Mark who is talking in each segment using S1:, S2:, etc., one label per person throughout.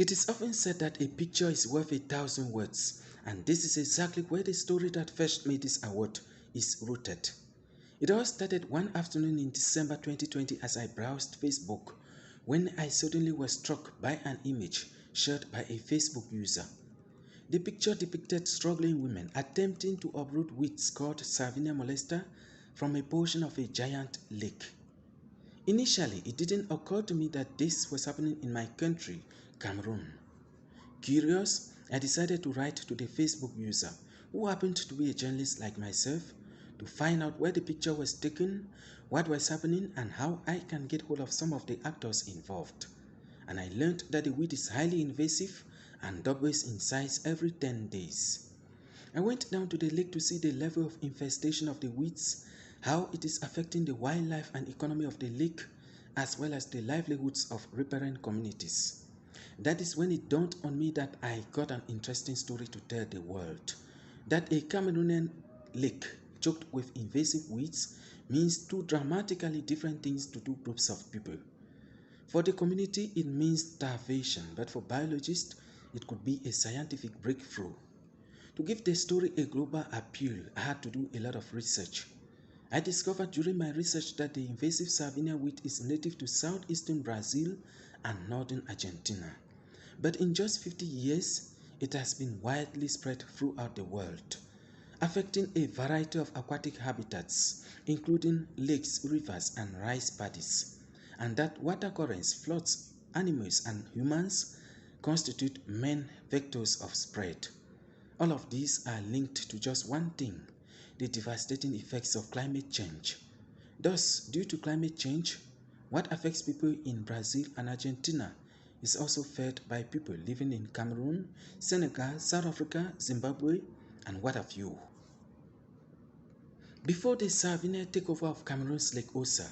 S1: It is often said that a picture is worth 1,000 words, and this is exactly where the story that fetched me this award is rooted. It all started one afternoon in December 2020 as I browsed Facebook, when I suddenly was struck by an image shared by a Facebook user. The picture depicted struggling women attempting to uproot weeds called Sarvinia molesta from a portion of a giant lake. Initially, it didn't occur to me that this was happening in my country, Cameroon. Curious, I decided to write to the Facebook user, who happened to be a journalist like myself, to find out where the picture was taken, what was happening, and how I can get hold of some of the actors involved. And I learned that the weed is highly invasive and doubles in size every 10 days. I went down to the lake to see the level of infestation of the weeds, how it is affecting the wildlife and economy of the lake, as well as the livelihoods of riparian communities. That is when it dawned on me that I got an interesting story to tell the world. That a Cameroonian lake choked with invasive weeds means two dramatically different things to two groups of people. For the community, it means starvation, but for biologists, it could be a scientific breakthrough. To give the story a global appeal, I had to do a lot of research. I discovered during my research that the invasive Sarvinia weed is native to southeastern Brazil and northern Argentina. But in just 50 years, it has been widely spread throughout the world, affecting a variety of aquatic habitats, including lakes, rivers, and rice paddies, and that water currents, floods, animals, and humans constitute main vectors of spread. All of these are linked to just one thing: the devastating effects of climate change. Thus, due to climate change, what affects people in Brazil and Argentina is also felt by people living in Cameroon, Senegal, South Africa, Zimbabwe, and what have you. Before the Sarvinia takeover of Cameroon's Lake Osa,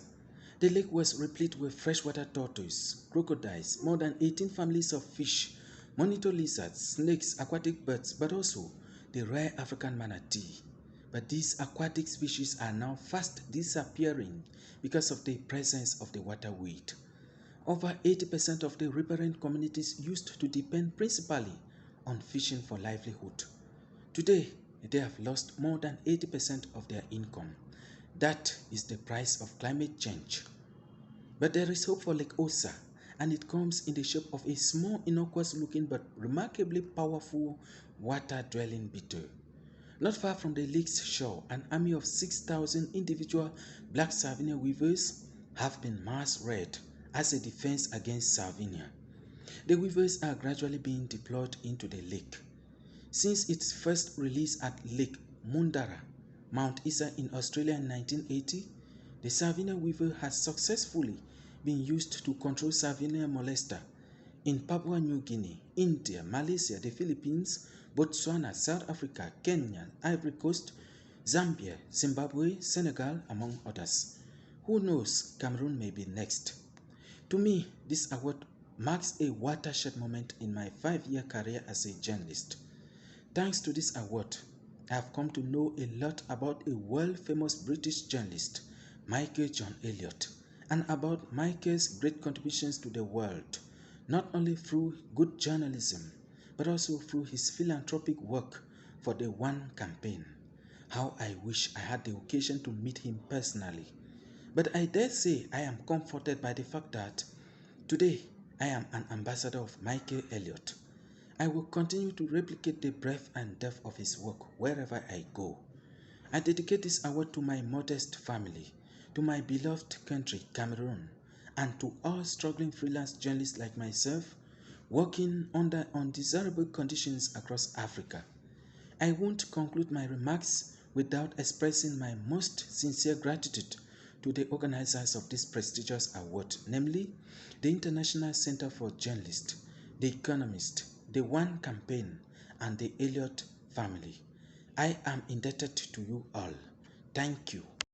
S1: the lake was replete with freshwater turtles, crocodiles, more than 18 families of fish, monitor lizards, snakes, aquatic birds, but also the rare African manatee. But these aquatic species are now fast disappearing because of the presence of the waterweed. Over 80% of the riparian communities used to depend principally on fishing for livelihood. Today, they have lost more than 80% of their income. That is the price of climate change. But there is hope for Lake Osa, and it comes in the shape of a small, innocuous-looking but remarkably powerful water-dwelling beetle. Not far from the lake's shore, an army of 6,000 individual black Sarvinia weavers have been mass-reared as a defense against Sarvinia. The weavers are gradually being deployed into the lake. Since its first release at Lake Mundara, Mount Isa in Australia in 1980, the Sarvinia weaver has successfully been used to control Sarvinia molesta in Papua New Guinea, India, Malaysia, the Philippines, Botswana, South Africa, Kenya, Ivory Coast, Zambia, Zimbabwe, Senegal, among others. Who knows, Cameroon may be next. To me, this award marks a watershed moment in my 5-year career as a journalist. Thanks to this award, I have come to know a lot about a world-famous British journalist, Michael John Elliott, and about Michael's great contributions to the world, not only through good journalism, but also through his philanthropic work for the One campaign. How I wish I had the occasion to meet him personally. But I dare say I am comforted by the fact that today I am an ambassador of Michael Elliott. I will continue to replicate the breadth and depth of his work wherever I go. I dedicate this award to my modest family, to my beloved country, Cameroon, and to all struggling freelance journalists like myself, working under undesirable conditions across Africa. I won't conclude my remarks without expressing my most sincere gratitude to the organizers of this prestigious award, namely the International Center for Journalists, The Economist, the One campaign, and the Elliott family. I am indebted to you all. Thank you.